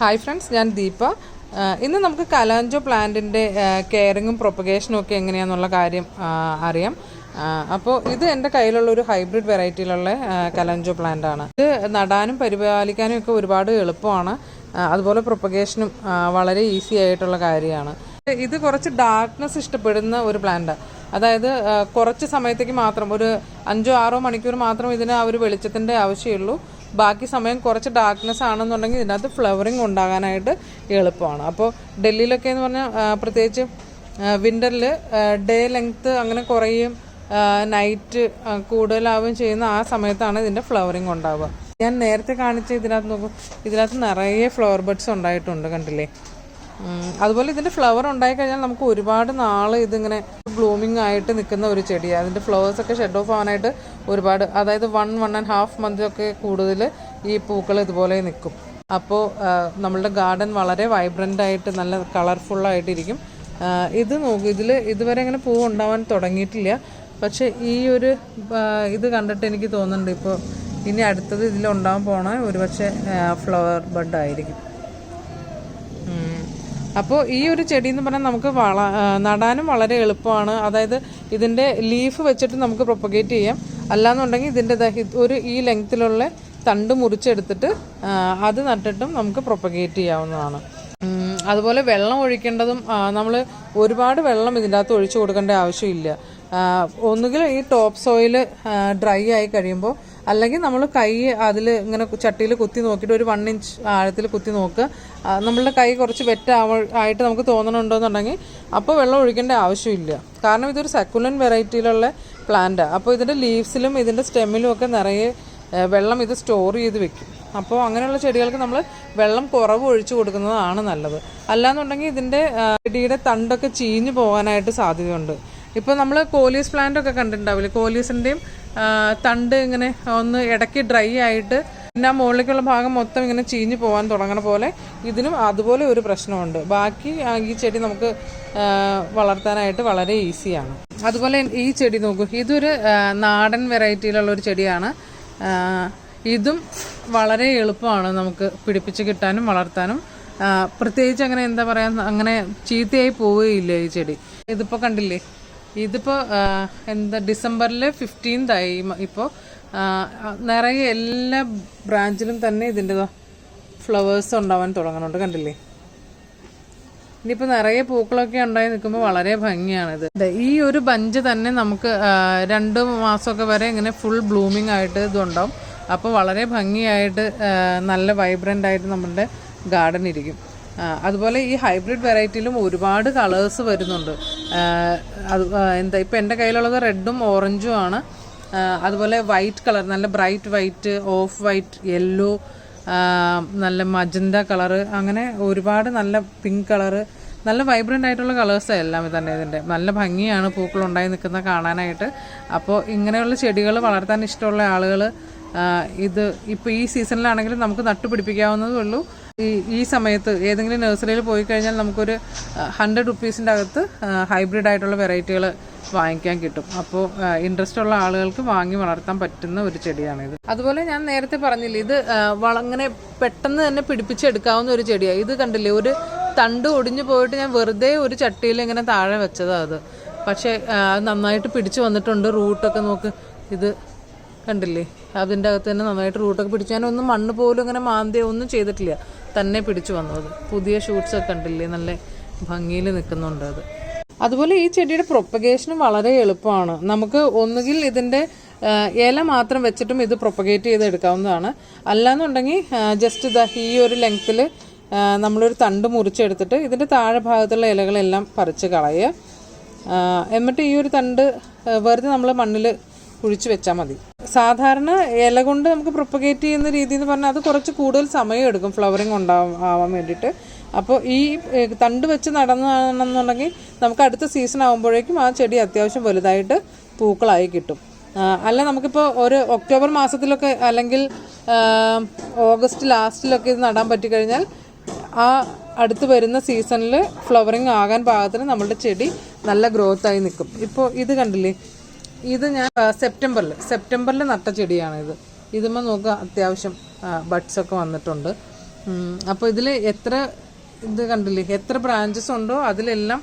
Hi friends, ഞാൻ ദീപ. ഇന്ന് നമുക്ക് കലാഞ്ചോ പ്ലാന്റിൻ്റെ കെയറിങ്ങും പ്രൊപ്പഗേഷനും ഒക്കെ എങ്ങനെയാണെന്നുള്ള കാര്യം അറിയാം. അപ്പോൾ ഇത് എൻ്റെ കയ്യിലുള്ള ഒരു ഹൈബ്രിഡ് വെറൈറ്റിയിലുള്ള കലാഞ്ചോ പ്ലാന്റ് ആണ്. ഇത് നടാനും പരിപാലിക്കാനും ഒക്കെ ഒരുപാട് എളുപ്പമാണ്. അതുപോലെ പ്രൊപ്പഗേഷനും വളരെ ഈസി ആയിട്ടുള്ള കാര്യമാണ്. ഇത് കുറച്ച് ഡാർക്ക്നെസ് ഇഷ്ടപ്പെടുന്ന ഒരു പ്ലാന്റാണ്. അതായത് കുറച്ച് സമയത്തേക്ക് മാത്രം, ഒരു 5-6 മണിക്കൂർ മാത്രം ഇതിന് ആ ഒരു വെളിച്ചത്തിൻ്റെ ആവശ്യമുള്ളൂ. ബാക്കി സമയം കുറച്ച് ഡാർക്ക്നെസ് ആണെന്നുണ്ടെങ്കിൽ ഇതിനകത്ത് ഫ്ലവറിങ് ഉണ്ടാകാനായിട്ട് എളുപ്പമാണ്. അപ്പോൾ ഡൽഹിയിലൊക്കെ എന്ന് പറഞ്ഞാൽ പ്രത്യേകിച്ച് വിൻ്ററിൽ ഡേ ലെങ്ത്ത് അങ്ങനെ കുറയും, നൈറ്റ് കൂടുതലാവുകയും ചെയ്യുന്ന ആ സമയത്താണ് ഇതിൻ്റെ ഫ്ലവറിങ് ഉണ്ടാവുക. ഞാൻ നേരത്തെ കാണിച്ച ഇതിനകത്ത് നോക്കും, ഇതിനകത്ത് നിറയെ ഫ്ലവർ ബഡ്സ് ഉണ്ടായിട്ടുണ്ട്, കണ്ടില്ലേ? അതുപോലെ ഇതിൻ്റെ ഫ്ലവർ ഉണ്ടായിക്കഴിഞ്ഞാൽ നമുക്ക് ഒരുപാട് നാൾ ഇതിങ്ങനെ ബ്ലൂമിങ് ആയിട്ട് നിൽക്കുന്ന ഒരു ചെടിയാണ്. അതിൻ്റെ ഫ്ലവേഴ്സൊക്കെ ഷെഡ് ഓഫ് ആവാനായിട്ട് ഒരുപാട്, അതായത് 1.5 മന്തൊക്കെ കൂടുതൽ ഈ പൂക്കൾ ഇതുപോലെ നിൽക്കും. അപ്പോൾ നമ്മളുടെ ഗാർഡൻ വളരെ വൈബ്രൻ്റ് ആയിട്ട് നല്ല കളർഫുള്ളായിട്ടിരിക്കും. ഇത് നോക്കും, ഇതുവരെ അങ്ങനെ പൂ ഉണ്ടാവാൻ തുടങ്ങിയിട്ടില്ല. പക്ഷേ ഈ ഒരു ഇത് കണ്ടിട്ട് എനിക്ക് തോന്നുന്നുണ്ട് ഇപ്പോൾ ഇനി അടുത്തത് ഇതിലുണ്ടാവാൻ പോണ ഒരുപക്ഷെ ഫ്ലവർ ബഡ് ആയിരിക്കും. അപ്പോൾ ഈ ഒരു ചെടി എന്ന് പറഞ്ഞാൽ നമുക്ക് നടാനും വളരെ എളുപ്പമാണ്. അതായത് ഇതിൻ്റെ ലീഫ് വെച്ചിട്ട് നമുക്ക് പ്രൊപ്പഗേറ്റ് ചെയ്യാം. അല്ലാന്നുണ്ടെങ്കിൽ ഇതിൻ്റെ ഈ ലെങ്ത്തിലുള്ള തണ്ട് മുറിച്ചെടുത്തിട്ട് അത് നട്ടിട്ടും നമുക്ക് പ്രൊപ്പഗേറ്റ് ചെയ്യാവുന്നതാണ്. അതുപോലെ വെള്ളം ഒഴിക്കേണ്ടതും, നമ്മൾ ഒരുപാട് വെള്ളം ഇതിൻ്റെ അകത്ത് ഒഴിച്ചു കൊടുക്കേണ്ട ആവശ്യമില്ല. ഒന്നുകിൽ ഈ ടോപ്പ് സോയിൽ ഡ്രൈ ആയി കഴിയുമ്പോൾ, അല്ലെങ്കിൽ നമ്മൾ കൈ അതിൽ ഇങ്ങനെ ചട്ടിയിൽ കുത്തി നോക്കിയിട്ട് ഒരു 1 ഇഞ്ച് ആഴത്തിൽ കുത്തി നോക്കുക. നമ്മളുടെ കൈ കുറച്ച് ആയിട്ട് നമുക്ക് തോന്നണുണ്ടോയെന്നുണ്ടെങ്കിൽ അപ്പോൾ വെള്ളം ഒഴിക്കേണ്ട ആവശ്യമില്ല. കാരണം ഇതൊരു സക്കുലൻ വെറൈറ്റിയിലുള്ള പ്ലാന്റാണ്. അപ്പോൾ ഇതിൻ്റെ ലീവ്സിലും ഇതിൻ്റെ സ്റ്റെമ്മിലും ഒക്കെ നിറയെ വെള്ളം ഇത് സ്റ്റോർ ചെയ്ത് വെക്കും. അപ്പോൾ അങ്ങനെയുള്ള ചെടികൾക്ക് നമ്മൾ വെള്ളം കുറവ് ഒഴിച്ചു കൊടുക്കുന്നതാണ് നല്ലത്. അല്ലാന്നുണ്ടെങ്കിൽ ഇതിൻ്റെ ചെടിയുടെ തണ്ടൊക്കെ ചീഞ്ഞു പോകാനായിട്ട് സാധ്യതയുണ്ട്. ഇപ്പോൾ നമ്മൾ കോലിയസ് പ്ലാന്റ് ഒക്കെ കണ്ടിട്ടുണ്ടാവില്ലേ? കോലിയസിൻ്റെയും തണ്ട് ഇങ്ങനെ ഒന്ന് ഇടയ്ക്ക് ഡ്രൈ ആയിട്ട് പിന്നെ ആ മുകളിലേക്കുള്ള ഭാഗം മൊത്തം ഇങ്ങനെ ചീഞ്ഞു പോകാൻ തുടങ്ങണ പോലെ ഇതിനും അതുപോലെ ഒരു പ്രശ്നമുണ്ട്. ബാക്കി ഈ ചെടി നമുക്ക് വളർത്താനായിട്ട് വളരെ ഈസിയാണ്. അതുപോലെ ഈ ചെടി നോക്കൂ, ഇതൊരു നാടൻ വെറൈറ്റിയിലുള്ള ഒരു ചെടിയാണ്. ഇതും വളരെ എളുപ്പമാണ് നമുക്ക് പിടിപ്പിച്ച് കിട്ടാനും വളർത്താനും. പ്രത്യേകിച്ച് അങ്ങനെ എന്താ പറയുക, അങ്ങനെ ചീത്തയായി പോവുകയില്ല ഈ ചെടി. ഇതിപ്പോൾ കണ്ടില്ലേ, ഇതിപ്പോൾ ഡിസംബറിൽ 15th ആയി. ഇപ്പോൾ നിറയെ എല്ലാ ബ്രാഞ്ചിലും തന്നെ ഇതിൻ്റെ ഫ്ലവേഴ്സ് ഉണ്ടാവാൻ തുടങ്ങുന്നുണ്ട്, കണ്ടില്ലേ? ഇനിയിപ്പോൾ നിറയെ പൂക്കളൊക്കെ ഉണ്ടായി നിൽക്കുമ്പോൾ വളരെ ഭംഗിയാണിത്. ഈ ഒരു ബഞ്ച് തന്നെ നമുക്ക് 2 മാസമൊക്കെ വരെ ഇങ്ങനെ ഫുൾ ബ്ലൂമിങ് ആയിട്ട് ഇതുണ്ടാവും. അപ്പോൾ വളരെ ഭംഗിയായിട്ട് നല്ല വൈബ്രൻ്റ് ആയിട്ട് നമ്മുടെ ഗാർഡൻ ഇരിക്കും. അതുപോലെ ഈ ഹൈബ്രിഡ് വെറൈറ്റിയിലും ഒരുപാട് കളേഴ്സ് വരുന്നുണ്ട്. ഇപ്പോൾ എൻ്റെ കയ്യിലുള്ളത് റെഡും ഓറഞ്ചും ആണ്. അതുപോലെ വൈറ്റ് കളർ, നല്ല bright white, of white, yellow, നല്ല മജന്ത കളറ്, അങ്ങനെ ഒരുപാട് നല്ല പിങ്ക് കളറ്, നല്ല വൈബ്രൻ്റ് ആയിട്ടുള്ള കളേഴ്സാണ് എല്ലാം തന്നെ. ഇതിൻ്റെ നല്ല ഭംഗിയാണ് പൂക്കളുണ്ടായി നിൽക്കുന്ന കാണാനായിട്ട്. അപ്പോൾ ഇങ്ങനെയുള്ള ചെടികൾ വളർത്താൻ ഇഷ്ടമുള്ള ആളുകൾ ഇത് ഇപ്പോൾ ഈ സീസണിലാണെങ്കിലും നമുക്ക് നട്ടുപിടിപ്പിക്കാവുന്നതേ ഉള്ളൂ. ഈ സമയത്ത് ഏതെങ്കിലും നഴ്സറിയിൽ പോയി കഴിഞ്ഞാൽ നമുക്കൊരു 100 റുപ്പീസിൻ്റെ അകത്ത് ഹൈബ്രിഡ് ആയിട്ടുള്ള വെറൈറ്റികൾ വാങ്ങിക്കാൻ കിട്ടും. അപ്പോൾ ഇൻട്രസ്റ്റ് ഉള്ള ആളുകൾക്ക് വാങ്ങി വളർത്താൻ പറ്റുന്ന ഒരു ചെടിയാണിത്. അതുപോലെ ഞാൻ നേരത്തെ പറഞ്ഞില്ലേ, ഇത് അങ്ങനെ പെട്ടെന്ന് തന്നെ പിടിപ്പിച്ചെടുക്കാവുന്ന ഒരു ചെടിയാണ്. ഇത് കണ്ടില്ലേ, ഒരു തണ്ട് ഒടിഞ്ഞു പോയിട്ട് ഞാൻ വെറുതെ ഒരു ചട്ടിയിൽ ഇങ്ങനെ താഴെ വെച്ചതാണ് അത്. പക്ഷേ അത് നന്നായിട്ട് പിടിച്ചു വന്നിട്ടുണ്ട്. റൂട്ടൊക്കെ നോക്ക്, ഇത് കണ്ടില്ലേ, അതിൻ്റെ അകത്ത് തന്നെ നന്നായിട്ട് റൂട്ടൊക്കെ പിടിച്ചു. ഞാനൊന്നും മണ്ണ് പോലും അങ്ങനെ മാന്തിയോ ഒന്നും ചെയ്തിട്ടില്ല, തന്നെ പിടിച്ചു വന്നത്. പുതിയ ഷൂട്ട്സൊക്കെ കണ്ടില്ലേ, നല്ല ഭംഗിയിൽ നിൽക്കുന്നുണ്ട് അത്. അതുപോലെ ഈ ചെടിയുടെ പ്രൊപ്പഗേഷനും വളരെ എളുപ്പമാണ്. നമുക്ക് ഒന്നുകിൽ ഇതിൻ്റെ ഇല മാത്രം വെച്ചിട്ടും ഇത് പ്രൊപ്പഗേറ്റ് ചെയ്ത് എടുക്കാവുന്നതാണ്. അല്ലാന്നുണ്ടെങ്കിൽ ജസ്റ്റ് ഈ ഒരു ലെങ്ത്തിൽ നമ്മളൊരു തണ്ട് മുറിച്ചെടുത്തിട്ട് ഇതിൻ്റെ താഴെ ഭാഗത്തുള്ള ഇലകളെല്ലാം പറിച്ച് കളയുക. എന്നിട്ട് ഈ ഒരു തണ്ട് വെറുതെ നമ്മൾ മണ്ണിൽ കുഴിച്ച് വെച്ചാൽ മതി. സാധാരണ ഇല കൊണ്ട് നമുക്ക് പ്രൊപ്പഗേറ്റ് ചെയ്യുന്ന രീതി എന്ന് പറഞ്ഞാൽ അത് കുറച്ച് കൂടുതൽ സമയം എടുക്കും ഫ്ലവറിങ് ആവാൻ വേണ്ടിയിട്ട്. അപ്പോൾ ഈ തണ്ട് വെച്ച് നടന്നുണ്ടെങ്കിൽ നമുക്ക് അടുത്ത സീസൺ ആകുമ്പോഴേക്കും ആ ചെടി അത്യാവശ്യം വലുതായിട്ട് പൂക്കളായി കിട്ടും. അല്ല, നമുക്കിപ്പോൾ ഒരു ഒക്ടോബർ മാസത്തിലൊക്കെ അല്ലെങ്കിൽ ഓഗസ്റ്റ് ലാസ്റ്റിലൊക്കെ ഇത് നടാൻ പറ്റിക്കഴിഞ്ഞാൽ ആ അടുത്ത് വരുന്ന സീസണിൽ ഫ്ലവറിങ് ആകാൻ പാകത്തിന് നമ്മളുടെ ചെടി നല്ല ഗ്രോത്തായി നിൽക്കും. ഇപ്പോൾ ഇത് കണ്ടില്ലേ, ഇത് ഞാൻ സെപ്റ്റംബറിൽ നട്ട ചെടിയാണിത്. ഇതുമ്പോൾ നോക്കുക, അത്യാവശ്യം ബഡ്സൊക്കെ വന്നിട്ടുണ്ട്. അപ്പോൾ ഇതിൽ എത്ര ഇത് കണ്ടില്ലേ, എത്ര ബ്രാഞ്ചസ് ഉണ്ടോ അതിലെല്ലാം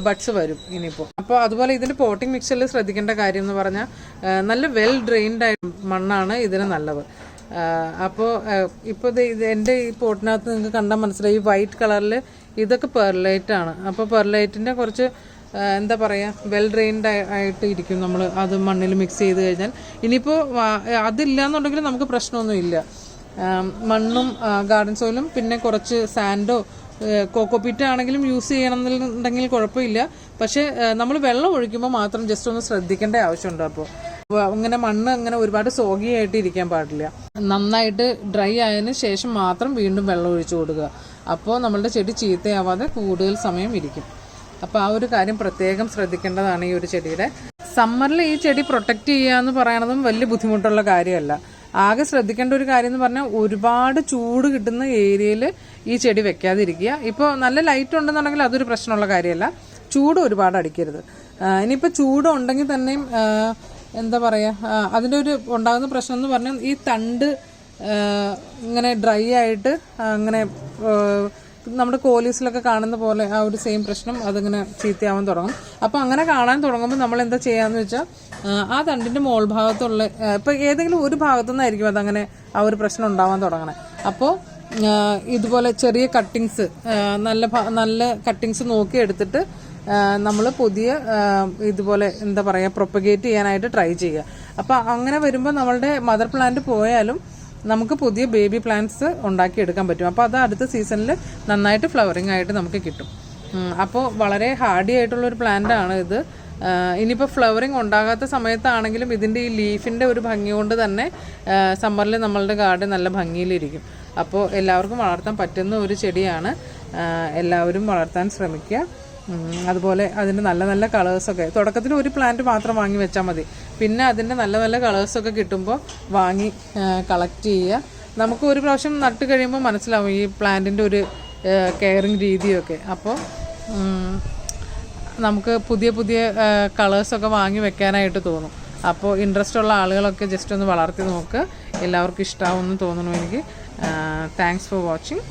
ബഡ്സ് വരും ഇനിയിപ്പോൾ. അപ്പോൾ അതുപോലെ ഇതിൻ്റെ പോട്ടിംഗ് മിക്സറിൽ ശ്രദ്ധിക്കേണ്ട കാര്യം എന്ന് പറഞ്ഞാൽ നല്ല വെൽ ഡ്രെയിൻഡ് ആയ മണ്ണാണ് ഇതിന് നല്ലത്. അപ്പോൾ ഇപ്പോൾ ഇത് എൻ്റെ ഈ പോട്ടിനകത്ത് നിങ്ങൾക്ക് കണ്ടാൽ മനസ്സിലായി, ഈ വൈറ്റ് കളറിൽ ഇതൊക്കെ പെർലൈറ്റ് ആണ്. അപ്പോൾ പെർലൈറ്റിൻ്റെ കുറച്ച് എന്താ പറയുക, വെൽ ഡ്രെയിൻഡ് ആയിട്ട് ഇരിക്കും നമ്മൾ അത് മണ്ണിൽ മിക്സ് ചെയ്ത് കഴിഞ്ഞാൽ. ഇനിയിപ്പോൾ അതില്ല എന്നുണ്ടെങ്കിൽ നമുക്ക് പ്രശ്നമൊന്നുമില്ല. മണ്ണും ഗാർഡൻ സോയിലും പിന്നെ കുറച്ച് സാൻഡോ കോക്കോപീറ്റ് ആണെങ്കിലും യൂസ് ചെയ്യണമെന്നുണ്ടെങ്കിൽ കുഴപ്പമില്ല. പക്ഷേ നമ്മൾ വെള്ളം ഒഴിക്കുമ്പോൾ മാത്രം ജസ്റ്റ് ഒന്ന് ശ്രദ്ധിക്കേണ്ട ആവശ്യമുണ്ട്. അപ്പോൾ അങ്ങനെ മണ്ണ് അങ്ങനെ ഒരുപാട് സോഗി ആയിട്ട് ഇരിക്കാൻ പാടില്ല. നന്നായിട്ട് ഡ്രൈ ആയതിനു ശേഷം മാത്രം വീണ്ടും വെള്ളം ഒഴിച്ചു കൊടുക്കുക. അപ്പോൾ നമ്മളുടെ ചെടി ചീത്തയാവാതെ കൂടുതൽ സമയം ഇരിക്കും. അപ്പോൾ ആ ഒരു കാര്യം പ്രത്യേകം ശ്രദ്ധിക്കേണ്ടതാണ് ഈ ഒരു ചെടിയുടെ. സമ്മറിൽ ഈ ചെടി പ്രൊട്ടക്റ്റ് ചെയ്യുക എന്ന് പറയണതും വലിയ ബുദ്ധിമുട്ടുള്ള കാര്യമല്ല. ആകെ ശ്രദ്ധിക്കേണ്ട ഒരു കാര്യം എന്ന് പറഞ്ഞാൽ ഒരുപാട് ചൂട് കിട്ടുന്ന ഏരിയയിൽ ഈ ചെടി വെക്കാതിരിക്കുക. ഇപ്പോൾ നല്ല ലൈറ്റ് ഉണ്ടെന്നുണ്ടെങ്കിൽ അതൊരു പ്രശ്നമുള്ള കാര്യമല്ല, ചൂട് ഒരുപാട് അടിക്കരുത്. ഇനിയിപ്പോൾ ചൂട് ഉണ്ടെങ്കിൽ തന്നെയും എന്താ പറയുക, അതിൻ്റെ ഒരു ഉണ്ടാകുന്ന പ്രശ്നം എന്ന് പറഞ്ഞാൽ ഈ തണ്ട് ഇങ്ങനെ ഡ്രൈ ആയിട്ട് അങ്ങനെ നമ്മുടെ കോലീസിലൊക്കെ കാണുന്ന പോലെ ആ ഒരു സെയിം പ്രശ്നം അതിങ്ങനെ ചീത്തയാവാൻ തുടങ്ങും. അപ്പോൾ അങ്ങനെ കാണാൻ തുടങ്ങുമ്പോൾ നമ്മൾ എന്താ ചെയ്യാന്ന് വെച്ചാൽ ആ തണ്ടിൻ്റെ മോൾ ഭാഗത്തുള്ള ഇപ്പോൾ ഏതെങ്കിലും ഒരു ഭാഗത്തു നിന്നായിരിക്കും അതങ്ങനെ ആ ഒരു പ്രശ്നം ഉണ്ടാവാൻ തുടങ്ങണേ. അപ്പോൾ ഇതുപോലെ ചെറിയ കട്ടിങ്സ് നല്ല കട്ടിങ്സ് നോക്കി എടുത്തിട്ട് നമ്മൾ പുതിയ ഇതുപോലെ എന്താ പറയുക പ്രൊപ്പഗേറ്റ് ചെയ്യാനായിട്ട് ട്രൈ ചെയ്യുക. അപ്പോൾ അങ്ങനെ വരുമ്പോൾ നമ്മളുടെ മദർ പ്ലാന്റ് പോയാലും നമുക്ക് പുതിയ ബേബി പ്ലാന്റ്സ് ഉണ്ടാക്കിയെടുക്കാൻ പറ്റും. അപ്പോൾ അത് അടുത്ത സീസണിൽ നന്നായിട്ട് ഫ്ലവറിങ് ആയിട്ട് നമുക്ക് കിട്ടും. അപ്പോൾ വളരെ ഹാർഡി ആയിട്ടുള്ളൊരു പ്ലാന്റ് ആണ് ഇത്. ഇനിയിപ്പോൾ ഫ്ലവറിങ് ഉണ്ടാകാത്ത സമയത്താണെങ്കിലും ഇതിൻ്റെ ഈ ലീഫിൻ്റെ ഒരു ഭംഗി കൊണ്ട് തന്നെ സമ്മറിൽ നമ്മളുടെ ഗാർഡൻ നല്ല ഭംഗിയിലിരിക്കും. അപ്പോൾ എല്ലാവർക്കും വളർത്താൻ പറ്റുന്ന ഒരു ചെടിയാണ്. എല്ലാവരും വളർത്താൻ ശ്രമിക്കുക. അതുപോലെ അതിൻ്റെ നല്ല നല്ല കളേഴ്സൊക്കെ തുടക്കത്തിൽ ഒരു പ്ലാന്റ് മാത്രം വാങ്ങി വെച്ചാൽ മതി. പിന്നെ അതിൻ്റെ നല്ല നല്ല കളേഴ്സൊക്കെ കിട്ടുമ്പോൾ വാങ്ങി കളക്ട് ചെയ്യുക. നമുക്ക് ഒരു പ്രാവശ്യം നട്ട് കഴിയുമ്പോൾ മനസ്സിലാവും ഈ പ്ലാന്റിൻ്റെ ഒരു കെയറിങ് രീതിയൊക്കെ. അപ്പോൾ നമുക്ക് പുതിയ പുതിയ കളേഴ്സൊക്കെ വാങ്ങി വെക്കാനായിട്ട് തോന്നും. അപ്പോൾ ഇൻട്രസ്റ്റ് ഉള്ള ആളുകളൊക്കെ ജസ്റ്റ് ഒന്ന് വളർത്തി നോക്കുക. എല്ലാവർക്കും ഇഷ്ടമാവുമെന്ന് തോന്നുന്നു എനിക്ക്. Thanks for watching.